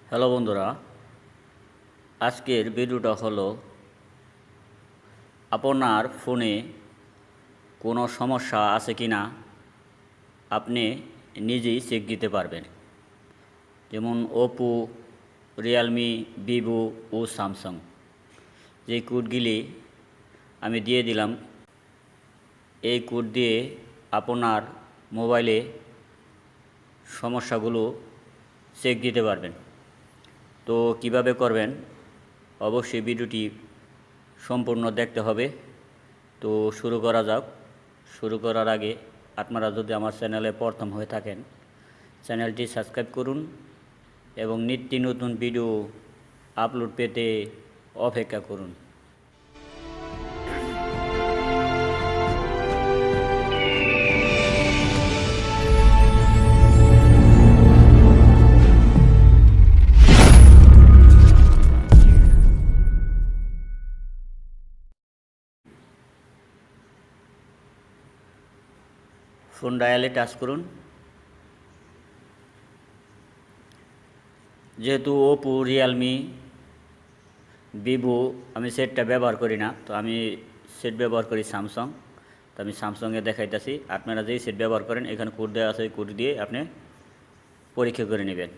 Hello বন্ধুরা, আজকের ভিডিওটা হলো আপনার ফোনে কোনো সমস্যা আছে কি না আপনি নিজেই চেক দিতে পারবেন। যেমন ওপো, রিয়েলমি, ভিভো ও স্যামসাং, যে কোডগুলি আমি দিয়ে দিলাম, এই কোড দিয়ে আপনার মোবাইলে সমস্যাগুলো চেক দিতে পারবেন। তো কিভাবে করবেন অবশ্যই ভিডিওটি সম্পূর্ণ দেখতে হবে। তো শুরু করা যাক। শুরু করার আগে আপনারা যদি আমার চ্যানেলে প্রথম হয়ে থাকেন, চ্যানেলটি সাবস্ক্রাইব করুন এবং নিত্য নতুন ভিডিও আপলোড পেতে অপেক্ষা করুন। ফোন ডায়ালে টাচ করুন। যেহেতু ওপো, রিয়েলমি, ভিভো আমি সেটটা ব্যবহার করি না, তো আমি সেট ব্যবহার করি স্যামসাং। তো আমি স্যামসাংয়ে দেখাইতেছি। আপনারা যেই সেট ব্যবহার করেন এখানে কোড দেওয়া আছে, কোড দিয়ে আপনি পরীক্ষা করে নেবেন।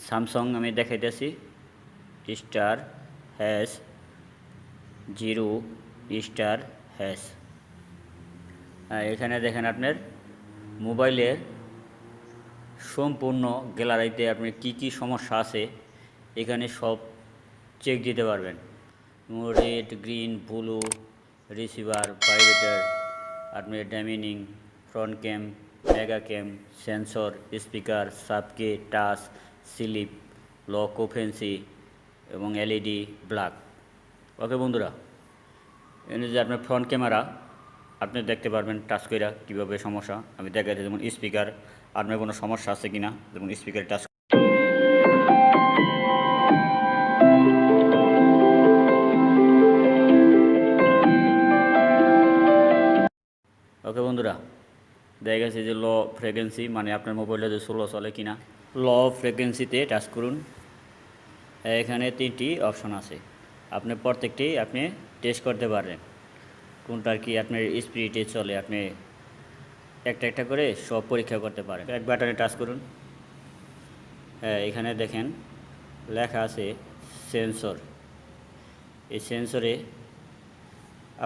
স্যামসাং আমি দেখাইতেছি *#0*#। এখানে দেখেন আপনার মোবাইলের সম্পূর্ণ গ্যালারিতে আপনার কি সমস্যা আছে এখানে সব চেক দিতে পারবেন। Red, green, blue, receiver, vibrator, আপনার ড্যামিনিং, front cam, mega cam, sensor, speaker, সাবকে, টাচ, স্লিপ, লক, ওপেন্সি এবং এলইডি ব্ল্যাক। ওকে বন্ধুরা, এখানে যে আপনার ফ্রন্ট ক্যামেরা আপনি দেখতে পারবেন টাচ কইরা কীভাবে সমস্যা আমি দেখাচ্ছি। যেমন স্পিকার, আপনার কোনো সমস্যা আছে কি না, যেমন স্পিকার টাচ। ওকে বন্ধুরা, দেখা গেছে যে লো ফ্রিকোয়েন্সি, মানে আপনার মোবাইলটা যে স্লো চলে কিনা। লো ফ্রিকোয়েন্সিতে টাচ করুন। এখানে 3টি অপশন আছে, আপনি প্রত্যেকটি আপনি টেস্ট করতে পারেন কোনটার কি আপনার স্পিডে চলে। আপনি একটা একটা করে সব পরীক্ষা করতে পারেন। এক বাটনে টাচ করুন। এখানে দেখেন লেখা আছে সেন্সর। এই সেন্সরে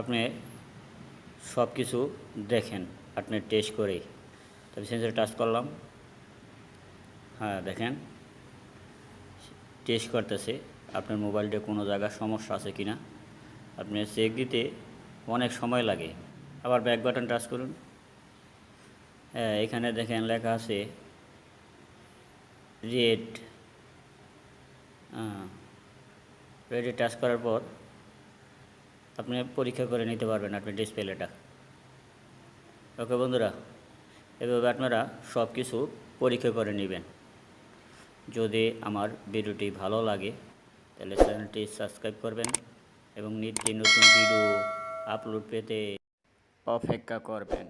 আপনি সব কিছু দেখেন আপনি টেস্ট করে। তবে সেন্সরে টাচ করলাম, দেখেন টেস্ট করতেছে আপনার মোবাইলটা কোনো জায়গায় সমস্যা আছে কি না। আপনি চেক দিতে অনেক সময় লাগে। আবার ব্যাক বাটন টাচ করুন। এখানে দেখেন লেখা আছে রেড। রেডে টাচ করার পর আপনি পরীক্ষা করে নিতে পারবেন আপনার ডিসপ্লেটা। ওকে বন্ধুরা, এভাবে আপনারা সব কিছু পরীক্ষা করে নেবেন। যদি আমার ভিডিওটি ভালো লাগে তাহলে চ্যানেলটি সাবস্ক্রাইব করবেন এবং নিত্য নতুন ভিডিও আপলোড পেতে অপেক্ষা করবেন।